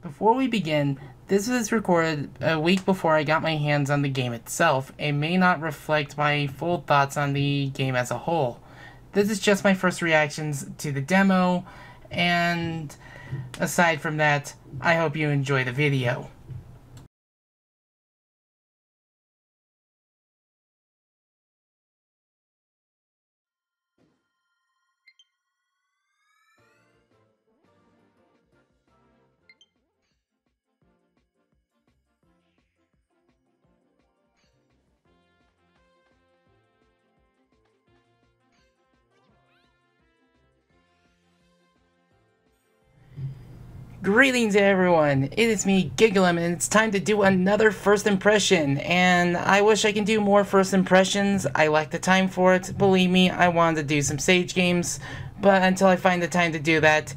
Before we begin, this was recorded a week before I got my hands on the game itself and may not reflect my full thoughts on the game as a whole. This is just my first reactions to the demo, and aside from that, I hope you enjoy the video. Greetings everyone, it is me, GigaLem, and it's time to do another first impression, and I wish I can do more first impressions. I lack the time for it. Believe me, I wanted to do some Sage games, but until I find the time to do that,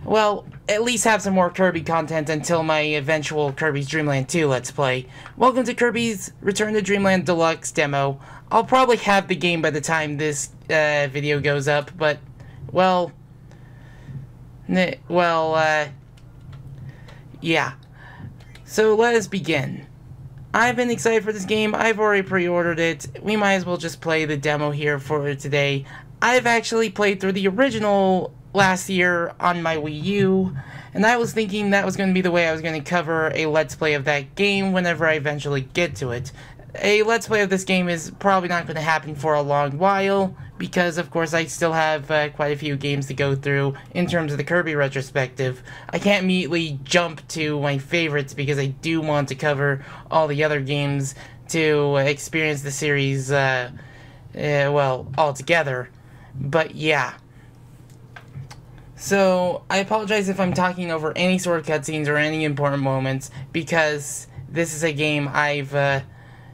well, at least have some more Kirby content until my eventual Kirby's DreamLand 2 Let's Play. Welcome to Kirby's Return to Dreamland Deluxe demo. I'll probably have the game by the time this video goes up, but, yeah. So let us begin. I've been excited for this game. I've already pre-ordered it. We might as well just play the demo here for today. I've actually played through the original last year on my Wii U, and I was thinking that was going to be the way I was going to cover a Let's Play of that game whenever I eventually get to it. A Let's Play of this game is probably not going to happen for a long while, because of course I still have quite a few games to go through in terms of the Kirby retrospective. I can't immediately jump to my favorites because I do want to cover all the other games to experience the series, all together. But yeah. So, I apologize if I'm talking over any sort of cutscenes or any important moments, because this is a game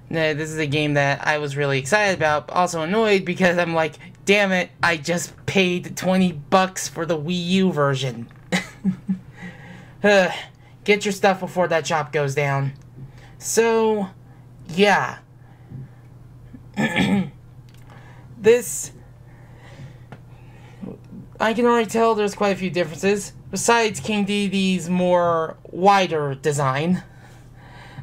this is a game that I was really excited about, also annoyed because I'm like, damn it, I just paid $20 for the Wii U version. Get your stuff before that shop goes down. So, yeah. This, I can already tell there's quite a few differences, besides King Dedede's more wider design.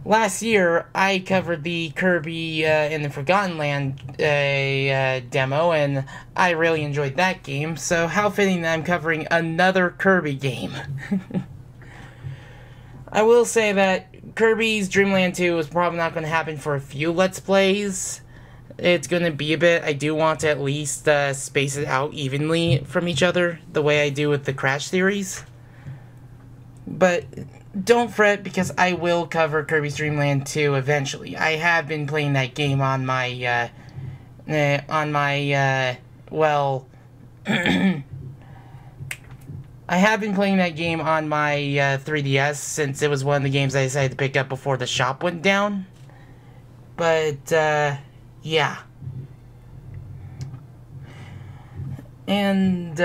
Last year, I covered the Kirby in the Forgotten Land demo, and I really enjoyed that game, so how fitting that I'm covering another Kirby game. I will say that Kirby's DreamLand 2 is probably not going to happen for a few Let's Plays. It's going to be a bit. I do want to at least space it out evenly from each other, the way I do with the Crash series. But don't fret, because I will cover Kirby's Dream Land 2 eventually. I have been playing that game on my, I have been playing that game on my 3DS, since it was one of the games I decided to pick up before the shop went down. But, yeah. And,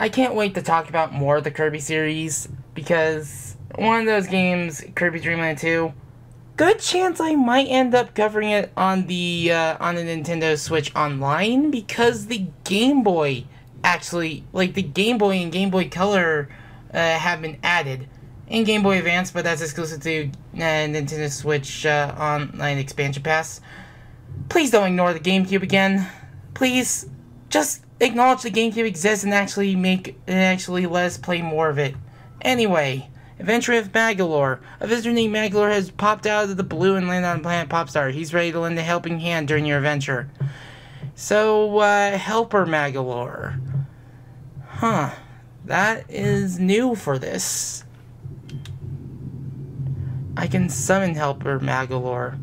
I can't wait to talk about more of the Kirby series, because one of those games, Kirby Dream Land 2, good chance I might end up covering it on the Nintendo Switch Online, because the Game Boy actually, like the Game Boy and Game Boy Color have been added. In Game Boy Advance, but that's exclusive to Nintendo Switch Online Expansion Pass. Please don't ignore the GameCube again. Please, just acknowledge the GameCube exists and actually let us play more of it. Anyway, Adventure of Magolor. A visitor named Magolor has popped out of the blue and landed on planet Popstar. He's ready to lend a helping hand during your adventure. So, Helper Magolor. Huh. That is new for this. I can summon Helper Magolor.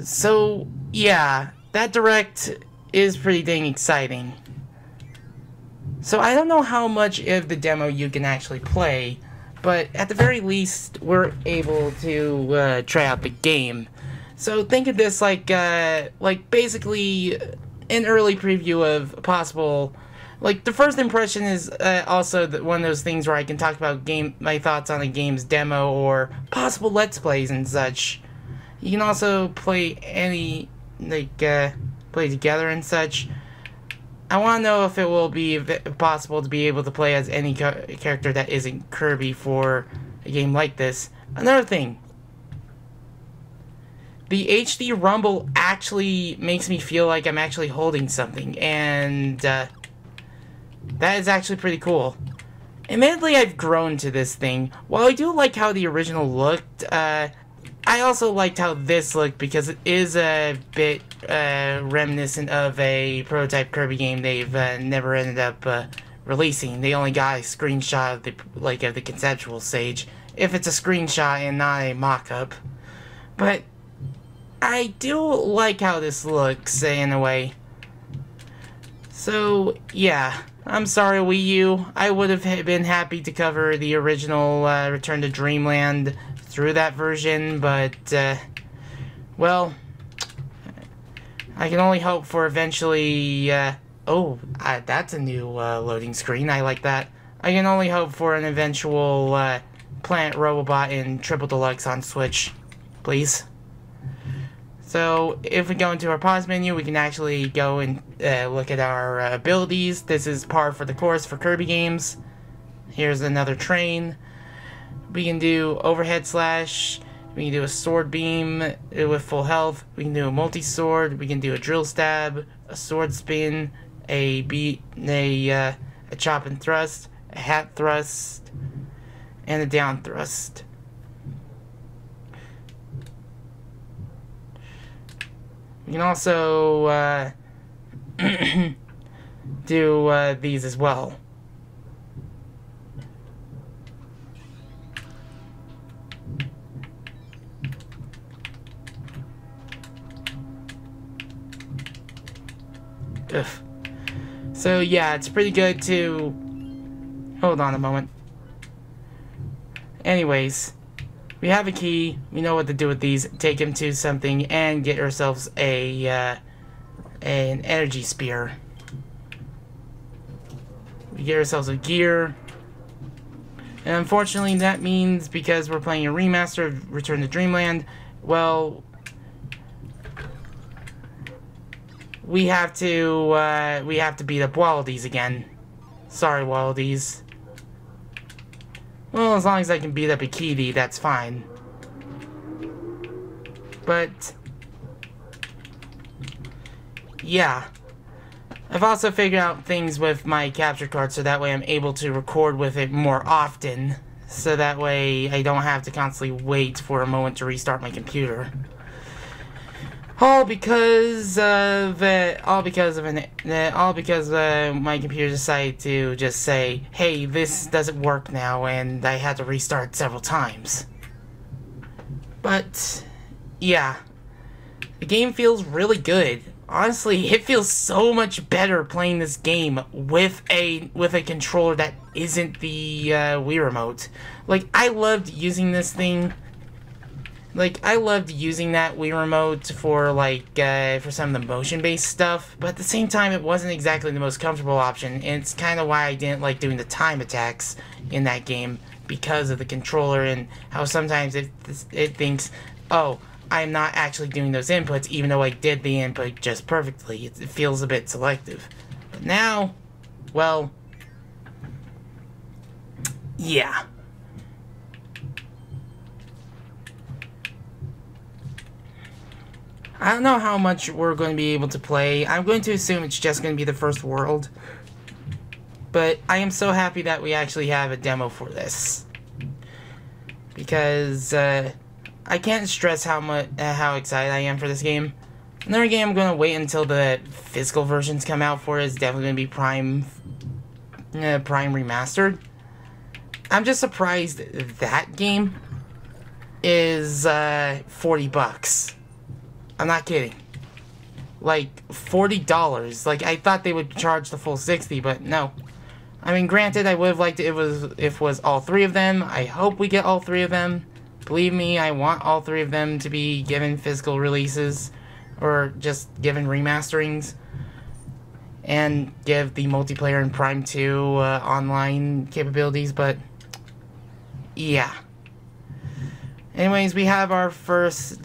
So, yeah, that direct is pretty dang exciting. So I don't know how much of the demo you can actually play, but at the very least, we're able to try out the game. So think of this like basically an early preview of possible. Like, the first impression is also one of those things where I can talk about my thoughts on a game's demo or possible Let's Plays and such. You can also play play together and such. I want to know if it will be possible to be able to play as any character that isn't Kirby for a game like this. Another thing, the HD rumble actually makes me feel like I'm actually holding something, and that is actually pretty cool. Admittedly, I've grown to this thing. While I do like how the original looked, I also liked how this looked because it is a bit reminiscent of a prototype Kirby game they've never ended up releasing. They only got a screenshot of the conceptual stage, if it's a screenshot and not a mock-up. But I do like how this looks in a way. So yeah, I'm sorry Wii U. I would have been happy to cover the original Return to Dreamland through that version, but well, I can only hope for eventually that's a new loading screen. I like that. I can only hope for an eventual Planet Robobot in Triple Deluxe on Switch, please. So, if we go into our pause menu, we can actually go and look at our abilities. This is par for the course for Kirby games. Here's another train. We can do overhead slash. We can do a sword beam with full health. We can do a multi-sword. We can do a drill stab, a sword spin, a chop and thrust, a hat thrust, and a down thrust. We can also do these as well. Ugh. So yeah, it's pretty good to... Hold on a moment. Anyways, we have a key, we know what to do with these, take him to something, and get ourselves an energy spear. We get ourselves a gear. And unfortunately that means, because we're playing a remaster of Return to Dreamland, well, we have to beat up Wallabies again. Sorry, Wallabies. Well, as long as I can beat up a Kitty, that's fine. But yeah, I've also figured out things with my capture card so that way I'm able to record with it more often, so that way I don't have to constantly wait for a moment to restart my computer. All because my computer decided to just say, hey, this doesn't work now, and I had to restart several times. But yeah, the game feels really good. Honestly, it feels so much better playing this game with a controller that isn't the Wii remote. Like, I loved using this thing. Like, I loved using that Wii remote for, for some of the motion-based stuff, but at the same time, it wasn't exactly the most comfortable option, and it's kind of why I didn't like doing the time attacks in that game, because of the controller and how sometimes it thinks, oh, I'm not actually doing those inputs, even though I did the input just perfectly. It feels a bit selective. But now, well, yeah. I don't know how much we're going to be able to play. I'm going to assume it's just going to be the first world. But I am so happy that we actually have a demo for this. Because I can't stress how excited I am for this game. Another game I'm going to wait until the physical versions come out for is definitely going to be Prime Remastered. I'm just surprised that game is $40. I'm not kidding. Like, $40. Like, I thought they would charge the full $60, but no. I mean, granted, I would have liked it if it was all three of them. I hope we get all three of them. Believe me, I want all three of them to be given physical releases, or just given remasterings, and give the multiplayer in Prime 2 online capabilities, but yeah. Anyways, we have our first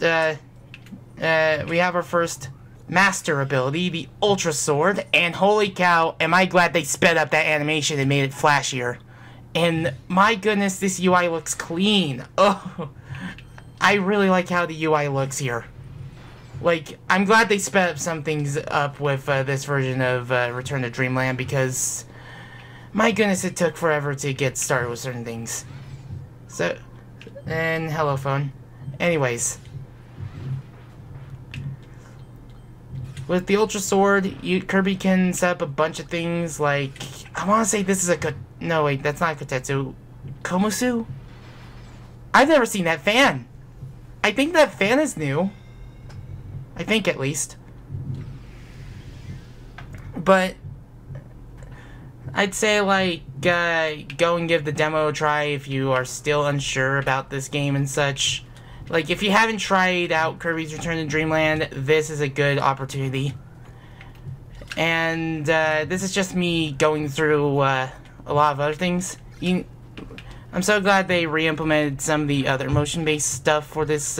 master ability, the Ultra Sword, and holy cow, am I glad they sped up that animation and made it flashier. And my goodness, this UI looks clean. Oh, I really like how the UI looks here. Like, I'm glad they sped up some things up with this version of Return to Dreamland, because my goodness, it took forever to get started with certain things. So, and hello phone. Anyways, with the Ultra Sword, Kirby can set up a bunch of things like, I want to say this is a, no wait, that's not a Kotetsu, Komusu? I've never seen that fan. I think that fan is new. I think, at least. But I'd say, like, go and give the demo a try if you are still unsure about this game and such. Like, if you haven't tried out Kirby's Return to Dreamland, this is a good opportunity. And this is just me going through a lot of other things. I'm so glad they re-implemented some of the other motion-based stuff for this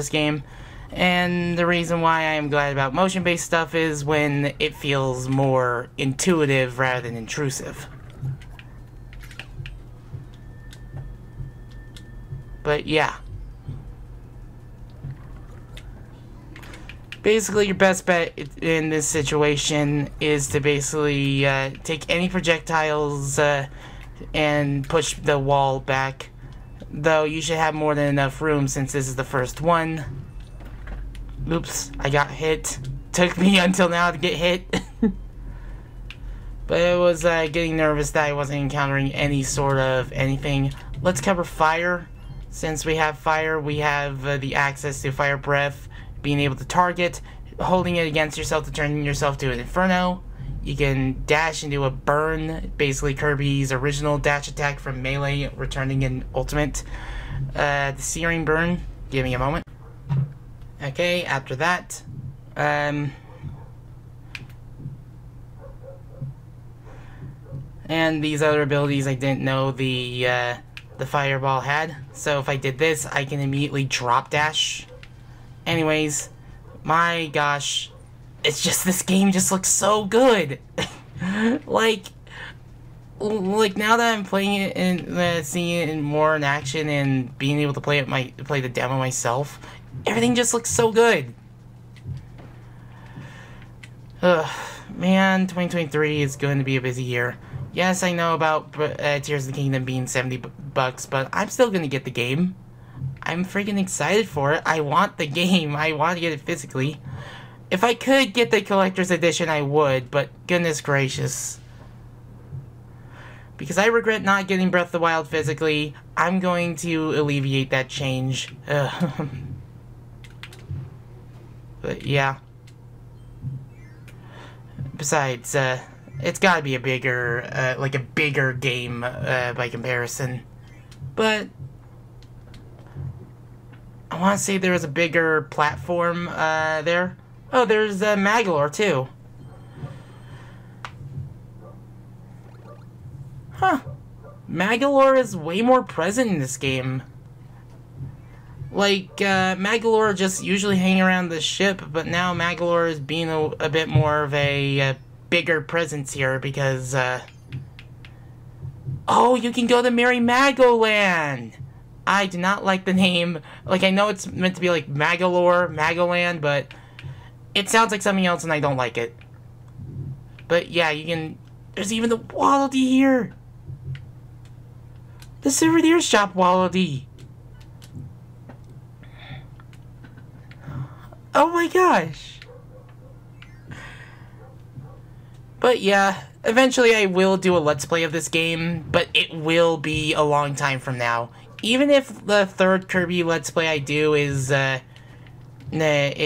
game. And the reason why I am glad about motion-based stuff is when it feels more intuitive rather than intrusive. But yeah. Basically, your best bet in this situation is to basically take any projectiles and push the wall back. Though you should have more than enough room since this is the first one. Oops, I got hit. Took me until now to get hit. But it was getting nervous that I wasn't encountering any sort of anything. Let's cover fire. Since we have fire, we have the access to fire breath, being able to target, holding it against yourself to turn yourself to an inferno. You can dash into a burn, basically Kirby's original dash attack from Melee, returning in Ultimate. The searing burn, give me a moment. Okay, after that, and these other abilities I didn't know the fireball had. So if I did this, I can immediately drop dash. Anyways, my gosh, it's just, this game just looks so good. like now that I'm playing it and seeing it more in action and being able to play the demo myself, everything just looks so good. Ugh, man, 2023 is going to be a busy year. Yes, I know about Tears of the Kingdom being $70, but I'm still going to get the game. I'm freaking excited for it. I want the game. I want to get it physically. If I could get the collector's edition, I would, but goodness gracious. Because I regret not getting Breath of the Wild physically, I'm going to alleviate that change. But yeah. Besides, it's gotta be a bigger, like a bigger game, by comparison. But I want to say there was a bigger platform, there. Oh, there's, Magalore, too. Huh. Magalore is way more present in this game. Like, Magalore just usually hang around the ship, but now Magalore is being a bit more of a bigger presence here because, oh, you can go to Merry Magoland! I do not like the name. Like, I know it's meant to be like Magalore, Magoland, but it sounds like something else and I don't like it. But yeah, you can... There's even the Waddle Dee here! The Souvenir Shop Waddle Dee! Oh my gosh! But yeah, eventually I will do a Let's Play of this game, but it will be a long time from now. Even if the third Kirby Let's Play I do is, well, Kirby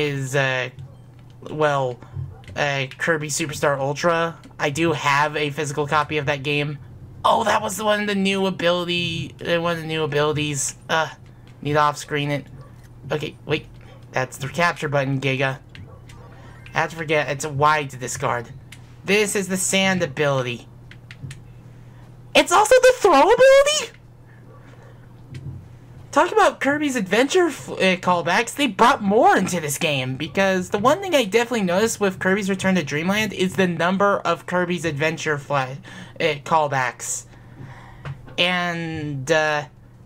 Superstar Ultra, I do have a physical copy of that game. Oh, that was one of the new abilities. Need to off-screen it. Okay, wait. That's the capture button, Giga. I have to forget, it's a Y to discard. This is the sand ability. It's also the throw ability? talk about Kirby's Adventure callbacks. They brought more into this game, because the one thing I definitely noticed with Kirby's Return to Dreamland is the number of Kirby's Adventure callbacks. And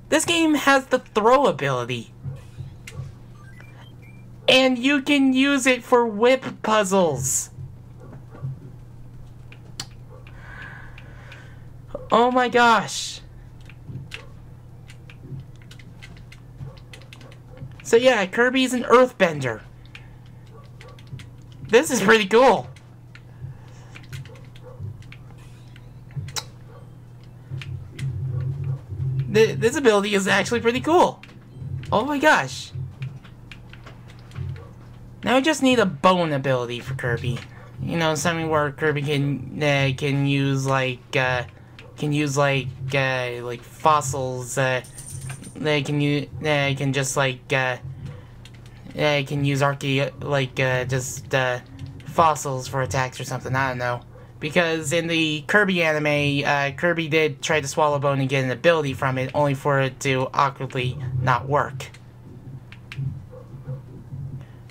this game has the throw ability. And you can use it for whip puzzles. Oh my gosh. So yeah, Kirby's an earthbender. This is pretty cool. This ability is actually pretty cool. Oh my gosh. Now I just need a bone ability for Kirby. You know, something where Kirby can use like fossils. They can use can just like can use fossils for attacks or something. I don't know. Because in the Kirby anime, Kirby did try to swallow bone and get an ability from it, only for it to awkwardly not work.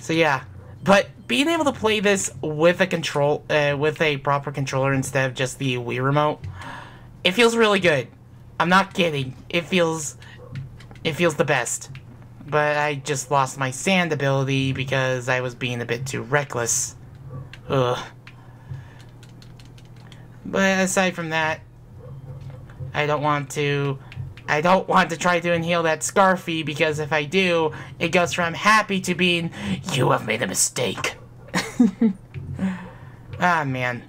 So yeah, but being able to play this with a with a proper controller instead of just the Wii remote, it feels really good. I'm not kidding. It feels the best. But I just lost my sand ability because I was being a bit too reckless. Ugh. But aside from that, I don't want to try to inhale that Scarfy, because if I do, it goes from happy to being, you have made a mistake. Ah, man.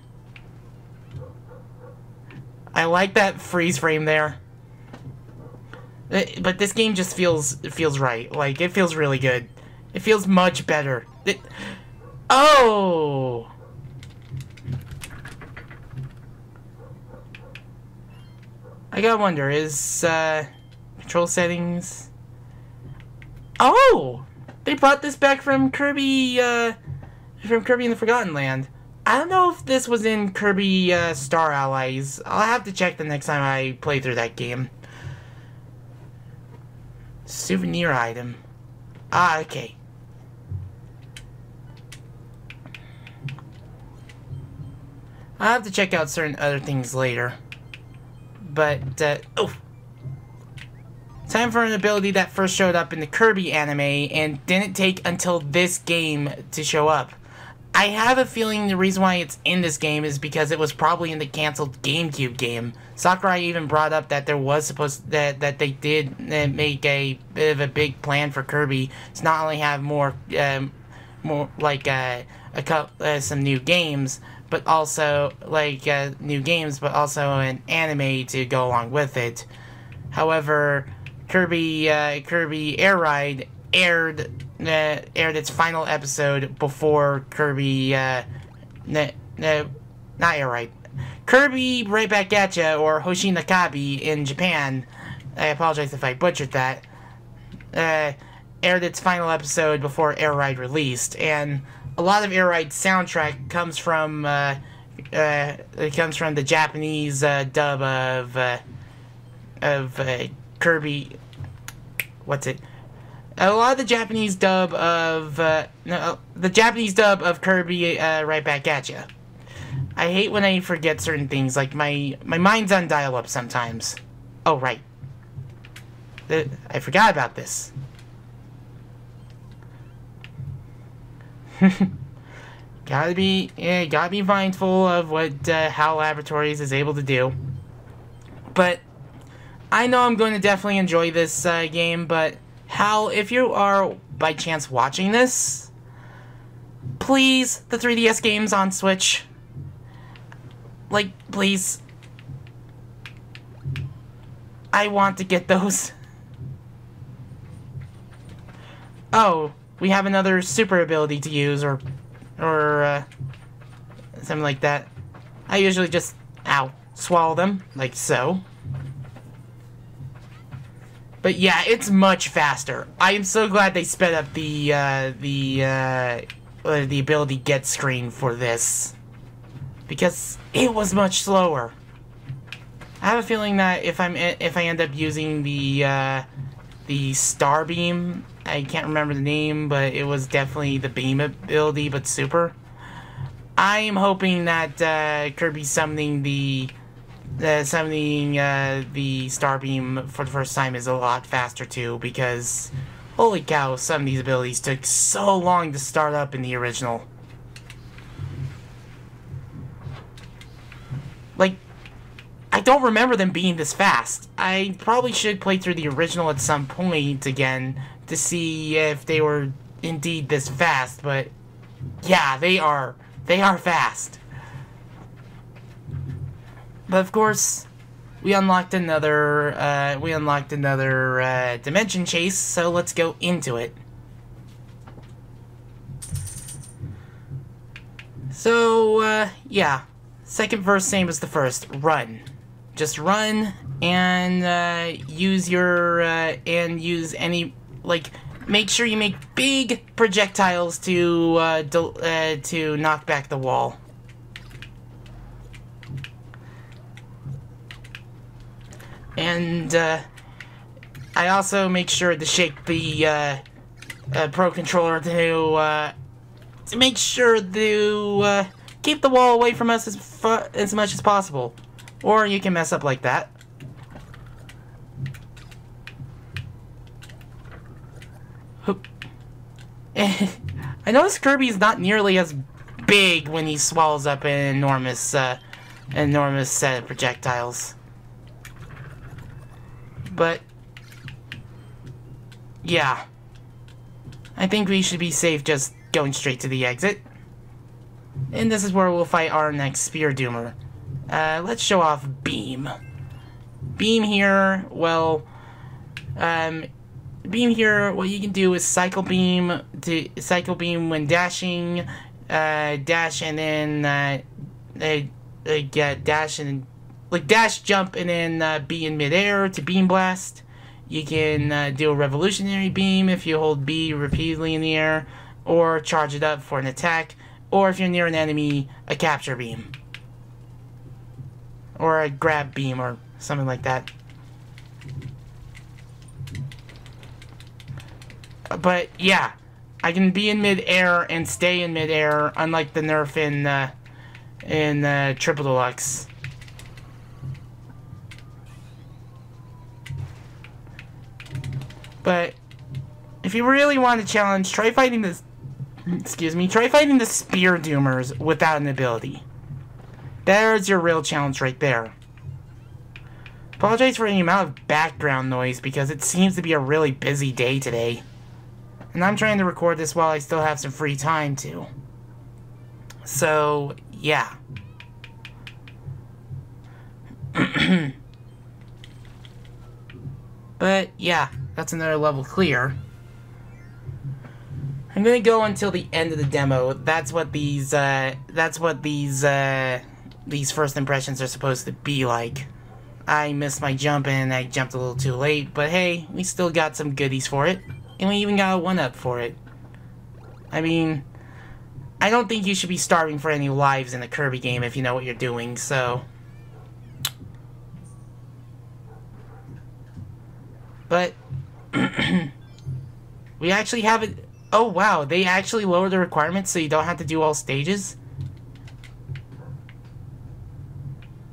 I like that freeze frame there. But this game just feels right. Like, it feels really good. It feels much better. Oh! I gotta wonder, is, control settings... Oh! They brought this back from Kirby in the Forgotten Land. I don't know if this was in Kirby, Star Allies. I'll have to check the next time I play through that game. Souvenir item. Ah, okay. I'll have to check out certain other things later. But, oh! Time for an ability that first showed up in the Kirby anime and didn't take until this game to show up. I have a feeling the reason why it's in this game is because it was probably in the cancelled GameCube game. Sakurai even brought up that there was that they did make a bit of a big plan for Kirby to not only have some new games, but also an anime to go along with it. However, Kirby Air Ride aired its final episode before Kirby not Air Ride. Kirby Right Back At Ya, or Hoshi Nakabi in Japan, I apologize if I butchered that, aired its final episode before Air Ride released, and a lot of Air Ride's soundtrack comes from the Japanese dub of Kirby. What's it? A lot of the Japanese dub of Kirby Right Back At Ya. I hate when I forget certain things. Like my mind's on dial-up sometimes. Oh right, I forgot about this. Gotta be mindful of what HAL Laboratories is able to do. But I know I'm going to definitely enjoy this game. But HAL, if you are by chance watching this, please, the 3DS games on Switch, like, please, I want to get those. Oh, we have another super ability to use, or something like that. I usually just, swallow them, like so. But yeah, it's much faster. I am so glad they sped up the ability get screen for this, because it was much slower. I have a feeling that if I end up using the the Star Beam. I can't remember the name, but it was definitely the beam ability, but super. I am hoping that Kirby summoning the Star Beam for the first time is a lot faster too, because holy cow, some of these abilities took so long to start up in the original. Like, I don't remember them being this fast. I probably should play through the original at some point again to see if they were indeed this fast, but yeah, they are fast. But of course, we unlocked another dimension chase, so let's go into it. So, yeah. Second verse, same as the first. Run. Just run and use any, like, make sure you make big projectiles to knock back the wall. And I also make sure to shake the Pro Controller to make sure to keep the wall away from us as much as possible. Or you can mess up like that. I noticed Kirby is not nearly as big when he swallows up an enormous set of projectiles. But yeah, I think we should be safe just going straight to the exit. And this is where we'll fight our next Spear Doomer. Let's show off Beam. Beam here, well, Beam here, what you can do is cycle beam when dashing, dash and then dash and dash, jump, and then be in midair to beam blast. You can do a revolutionary beam if you hold B repeatedly in the air, or charge it up for an attack, or if you're near an enemy, a capture beam, or a grab beam, or something like that. But yeah, I can be in midair and stay in midair, unlike the nerf in Triple Deluxe. But if you really want a challenge, try fighting the Spear Doomers without an ability. There's your real challenge right there. Apologize for the amount of background noise because it seems to be a really busy day today. And I'm trying to record this while I still have some free time too. So, yeah. But, yeah, that's another level clear. I'm gonna go until the end of the demo. That's what these first impressions are supposed to be like. I missed my jump and I jumped a little too late, but hey, we still got some goodies for it. And we even got a 1-up for it. I mean, I don't think you should be starving for any lives in a Kirby game if you know what you're doing, so... But... we actually have it... Oh wow, they actually lowered the requirements so you don't have to do all stages?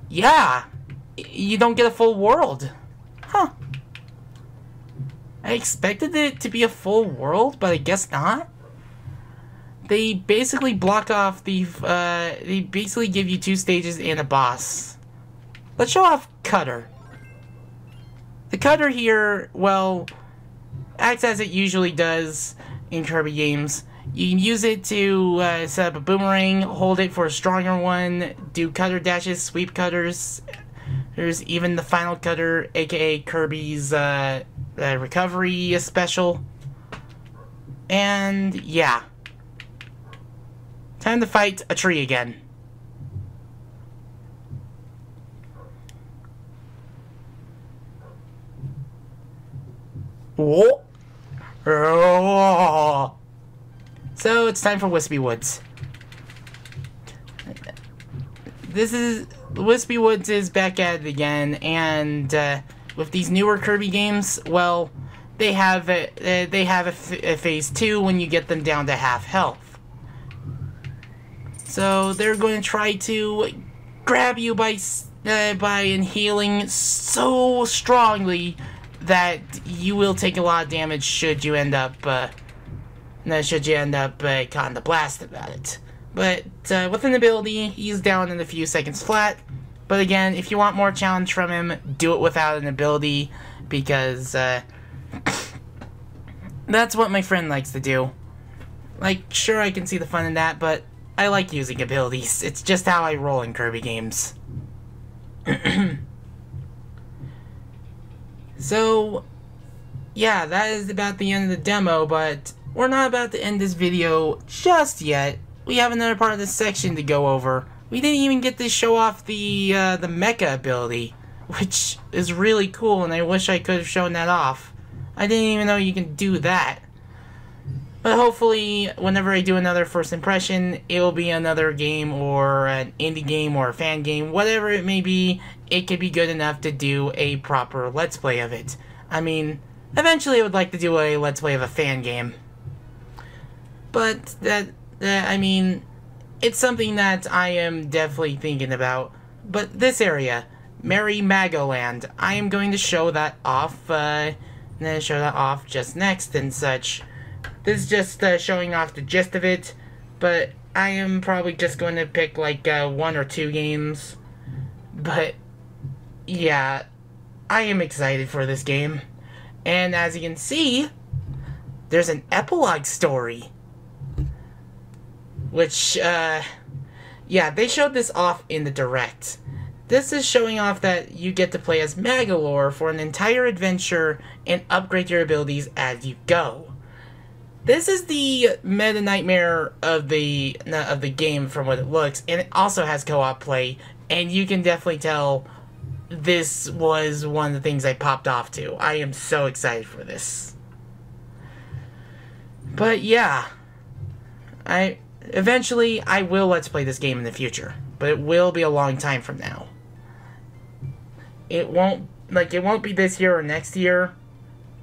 Yeah! You don't get a full world. Huh. I expected it to be a full world, but I guess not. They basically block off the, they basically give you 2 stages and a boss. Let's show off Cutter. The Cutter here, well, acts as it usually does in Kirby games. You can use it to set up a boomerang, hold it for a stronger one, do cutter dashes, sweep cutters. There's even the final cutter, aka Kirby's recovery special. And yeah. Time to fight a tree again. Whoa. Oh. So it's time for Wispy Woods. Wispy Woods is back at it again, and with these newer Kirby games, well, they have a phase 2 when you get them down to half health. So they're going to try to grab you by inhaling so strongly that you will take a lot of damage should you end up caught in the blast about it. But with an ability, he's down in a few seconds flat. But again, if you want more challenge from him, do it without an ability, because that's what my friend likes to do. Like, sure, I can see the fun in that, but I like using abilities. It's just how I roll in Kirby games. So, yeah, that is about the end of the demo, but we're not about to end this video just yet. We have another part of this section to go over. We didn't even get to show off the mecha ability, which is really cool, and I wish I could have shown that off. I didn't even know you can do that. But hopefully, whenever I do another first impression, it will be another game or an indie game or a fan game, whatever it may be, it could be good enough to do a proper Let's Play of it. I mean, eventually I would like to do a Let's Play of a fan game. But I mean, it's something that I am definitely thinking about. But this area, Merry Magoland, I am going to show that off, just next and such. This is just showing off the gist of it, but I am probably just going to pick like 1 or 2 games. But yeah, I am excited for this game. And as you can see, there's an epilogue story. Which, yeah, they showed this off in the Direct. This is showing off that you get to play as Magolor for an entire adventure and upgrade your abilities as you go. This is the meta nightmare of the game from what it looks, and it also has co-op play, and you can definitely tell this was one of the things I popped off to. I am so excited for this. But yeah, eventually I will Let's Play this game in the future, but it will be a long time from now. It won't be this year or next year,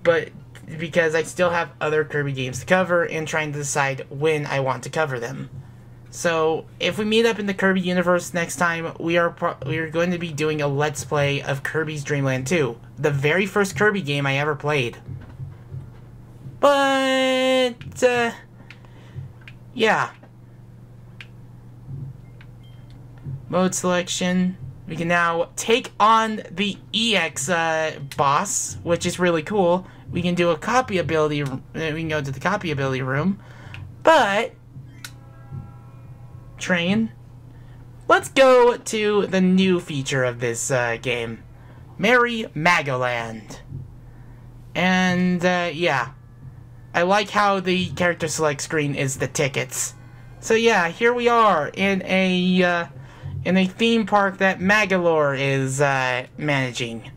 but because I still have other Kirby games to cover and trying to decide when I want to cover them. So, if we meet up in the Kirby universe next time, we are going to be doing a Let's Play of Kirby's Dream Land 2, the very first Kirby game I ever played. But, yeah. Mode selection. We can now take on the EX boss, which is really cool. We can do a copy ability. We can go to the copy ability room, but train. Let's go to the new feature of this game, Merry Magoland. And yeah, I like how the character select screen is the tickets. So yeah, here we are in a theme park that Magolor is managing.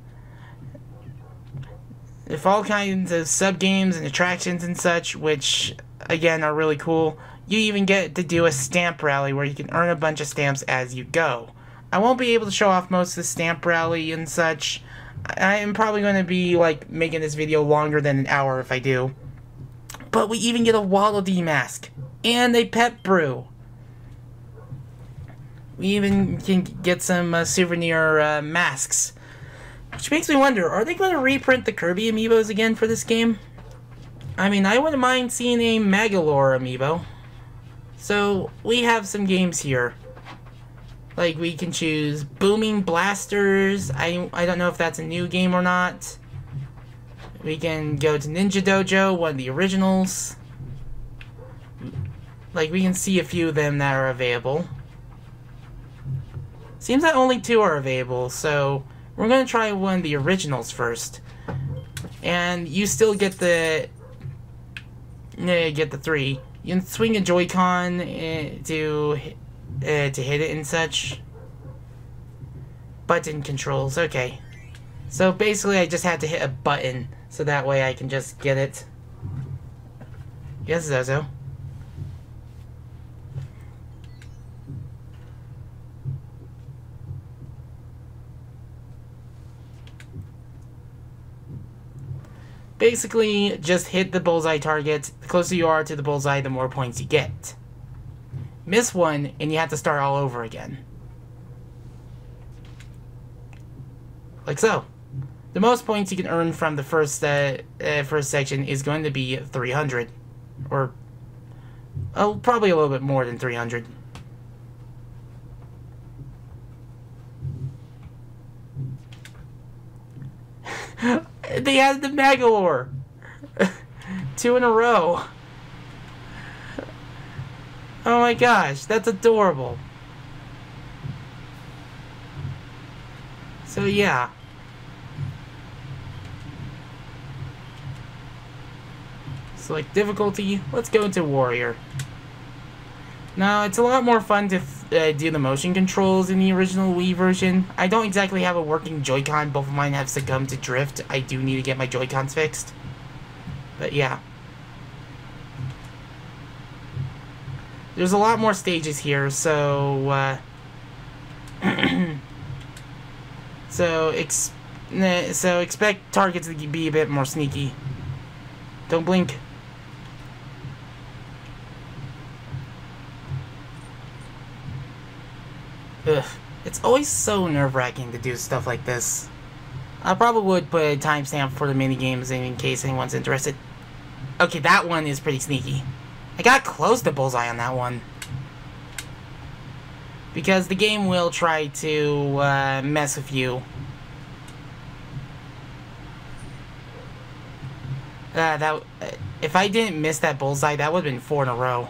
With all kinds of sub-games and attractions and such, which, again, are really cool. You even get to do a stamp rally where you can earn a bunch of stamps as you go. I won't be able to show off most of the stamp rally and such. I am probably going to be, like, making this video longer than an hour if I do. But we even get a Waddle Dee mask. And a pet brew. We even can get some souvenir masks. Which makes me wonder, are they going to reprint the Kirby amiibos again for this game? I mean, I wouldn't mind seeing a Magolor amiibo. So, we have some games here. Like, we can choose Booming Blasters. I don't know if that's a new game or not. We can go to Ninja Dojo, one of the originals. Like, we can see a few of them that are available. Seems that only 2 are available, so we're going to try one of the originals first. And you still get the 3. You can swing a Joy-Con to hit it and such. Button controls, okay. So basically I just had to hit a button, so that way I can just get it. Yes, Zozo. Basically, just hit the bullseye target. The closer you are to the bullseye, the more points you get. Miss one, and you have to start all over again. Like so. The most points you can earn from the first section is going to be 300. Or, probably a little bit more than 300. They added the Megalore! 2 in a row. Oh my gosh, that's adorable. So yeah. Select difficulty. Let's go into Warrior. Now, it's a lot more fun to do the motion controls in the original Wii version. I don't exactly have a working Joy-Con. Both of mine have succumbed to drift. I do need to get my Joy-Cons fixed. But yeah. There's a lot more stages here, so... so expect targets to be a bit more sneaky. Don't blink. Ugh. It's always so nerve-wracking to do stuff like this. I probably would put a timestamp for the minigames in case anyone's interested. Okay, that one is pretty sneaky. I got close to bullseye on that one. Because the game will try to mess with you. If I didn't miss that bullseye, that would have been 4 in a row.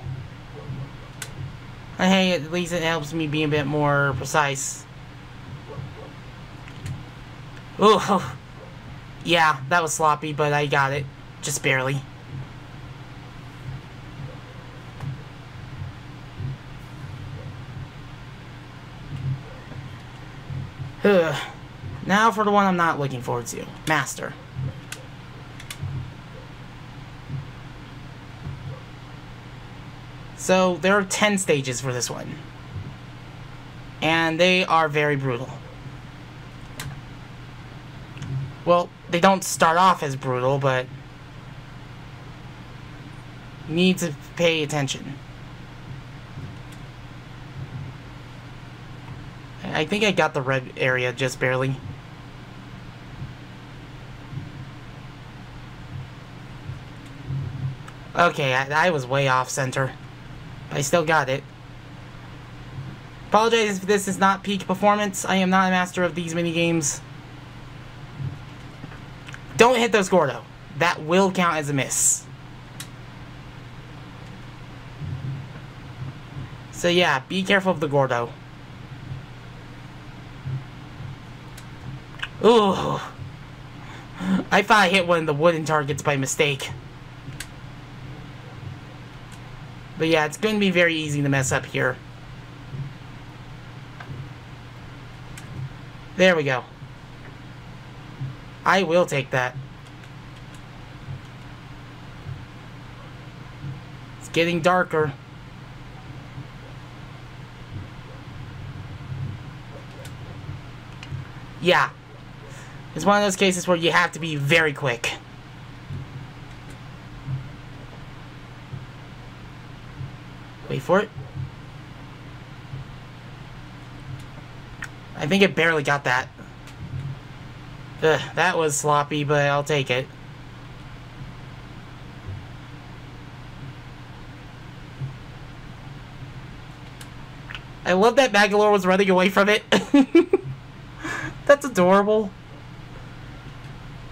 Hey, at least it helps me be a bit more precise. Ooh. Yeah, that was sloppy, but I got it. Just barely. Now for the one I'm not looking forward to. Master. So, there are 10 stages for this one. And they are very brutal. Well, they don't start off as brutal, but you need to pay attention. I think I got the red area just barely. Okay, I was way off center. I still got it. Apologize if this is not peak performance. I am not a master of these minigames. Don't hit those Gordo. That will count as a miss. So yeah, be careful of the Gordo. Ooh. I thought I hit one of the wooden targets by mistake. But yeah, it's going to be very easy to mess up here. There we go. I will take that. It's getting darker. Yeah. It's one of those cases where you have to be very quick. Wait for it. I think it barely got that. Ugh, that was sloppy, but I'll take it. I love that Magolor was running away from it. That's adorable.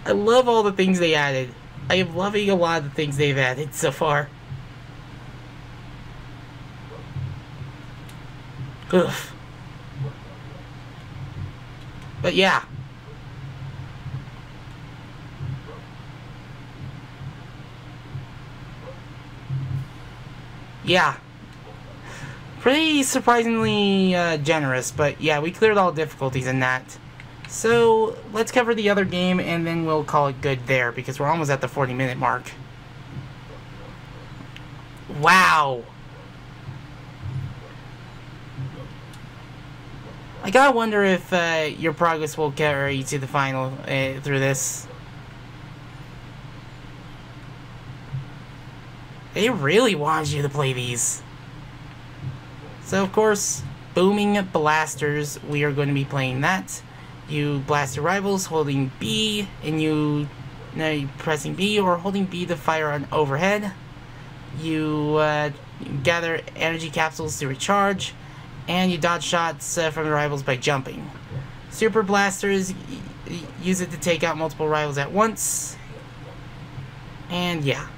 I love all the things they added. I am loving a lot of the things they've added so far. Oof. But yeah. Yeah. Pretty surprisingly generous, but yeah, we cleared all difficulties in that. So, let's cover the other game and then we'll call it good there because we're almost at the 40-minute mark. Wow! I gotta wonder if your progress will carry you to the final through this. They really wanted you to play these. So, of course, booming blasters, we are going to be playing that. You blast your rivals holding B, and you pressing B or holding B to fire on overhead. You gather energy capsules to recharge, and you dodge shots from the rivals by jumping. Super blasters, use it to take out multiple rivals at once. And yeah.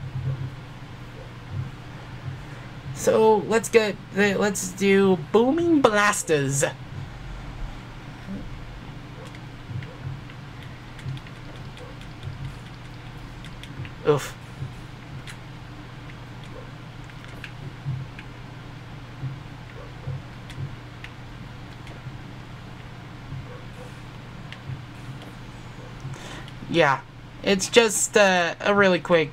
So let's do booming blasters. Oof. Yeah, it's just a really quick.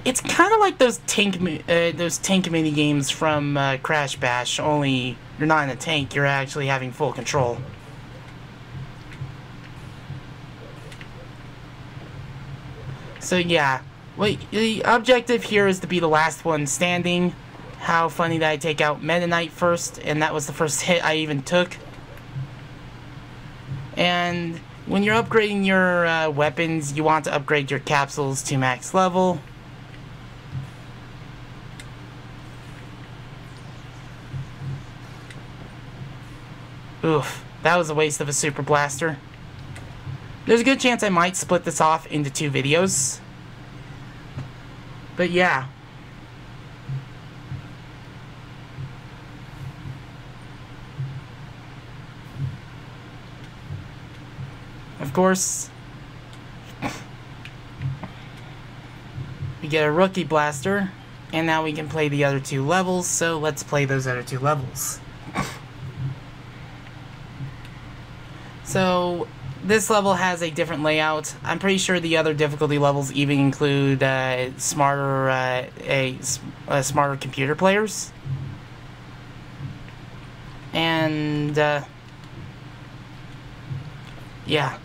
It's kind of like those tank mini games from Crash Bash. Only you're not in a tank; you're actually having full control. So yeah, the objective here is to be the last one standing. How funny that I take out Meta Knight first, and that was the first hit I even took. And when you're upgrading your weapons, you want to upgrade your capsules to max level. Oof, that was a waste of a super blaster. There's a good chance I might split this off into 2 videos. But yeah. Of course, we get a rookie blaster, and now we can play the other 2 levels, so let's play those other 2 levels. So, this level has a different layout. I'm pretty sure the other difficulty levels even include smarter computer players. And, yeah.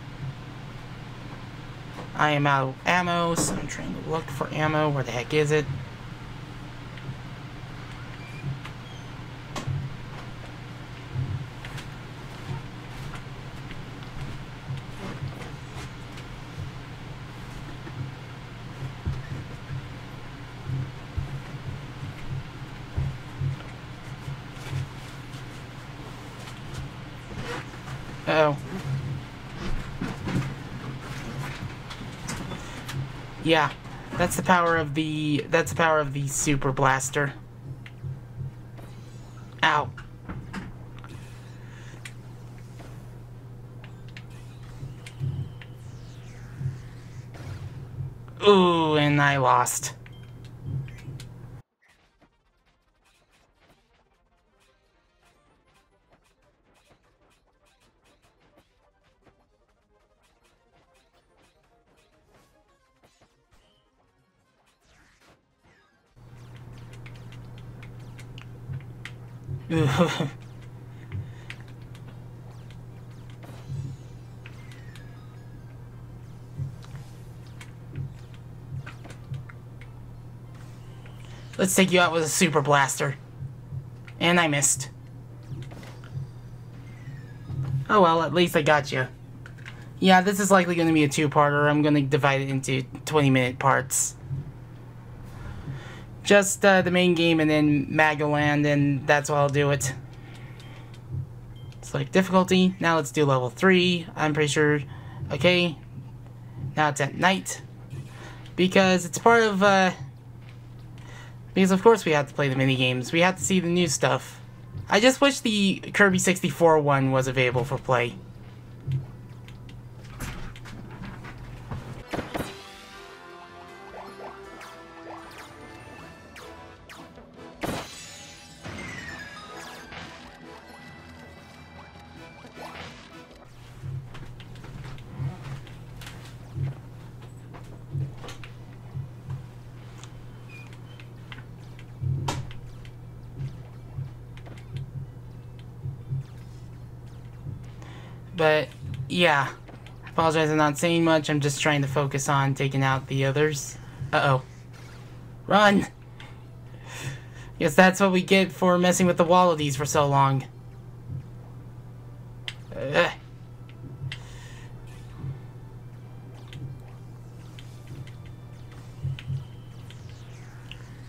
I am out of ammo, so I'm trying to look for ammo. Where the heck is it? Uh-oh. Yeah, that's the power of the super blaster. Ow. Ooh, and I lost. Let's take you out with a super blaster. And I missed. Oh well, at least I got you. Yeah, this is likely going to be a 2-parter. I'm going to divide it into 20-minute parts. Just the main game and then GigaLem's, and that's how I'll do it. Select difficulty. Now let's do level 3. I'm pretty sure. Okay. Now it's at night. Because it's part of, because of course we have to play the mini games. We have to see the new stuff. I just wish the Kirby 64 one was available for play. But, yeah. I apologize I'm not saying much. I'm just trying to focus on taking out the others. Uh-oh. Run! Guess that's what we get for messing with the wallabies for so long.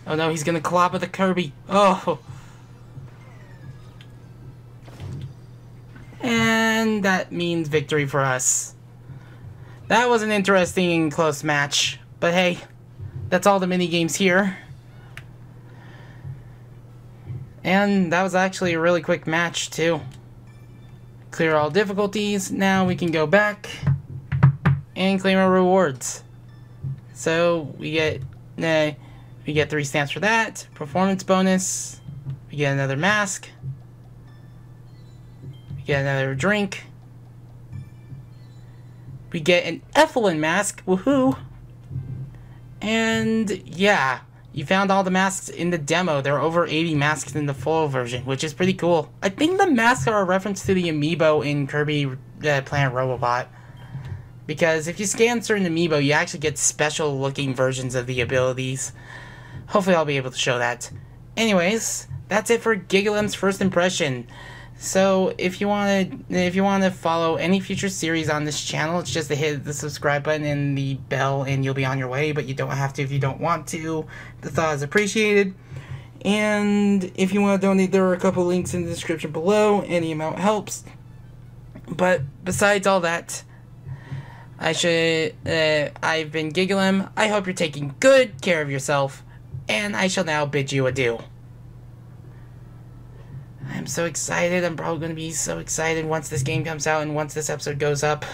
Oh no, he's gonna collab with the Kirby. Oh! And that means victory for us. That was an interesting and close match. But hey, that's all the mini-games here. And that was actually a really quick match, too. Clear all difficulties. Now we can go back and claim our rewards. So we get 3 stamps for that. Performance bonus. We get another mask. We get another drink. We get an Effelin mask. Woohoo! And yeah, you found all the masks in the demo. There are over 80 masks in the full version, which is pretty cool. I think the masks are a reference to the amiibo in Kirby Planet Robobot. Because if you scan certain amiibo, you actually get special looking versions of the abilities. Hopefully I'll be able to show that. Anyways, that's it for GigaLem's first impression. So if you want to follow any future series on this channel, it's just to hit the subscribe button and the bell and you'll be on your way, but you don't have to if you don't want to. The thought is appreciated. And if you want to donate, there are a couple links in the description below. Any amount helps. But besides all that, I've been GigaLem. I hope you're taking good care of yourself, and I shall now bid you adieu. I'm so excited. I'm probably going to be so excited once this game comes out and once this episode goes up.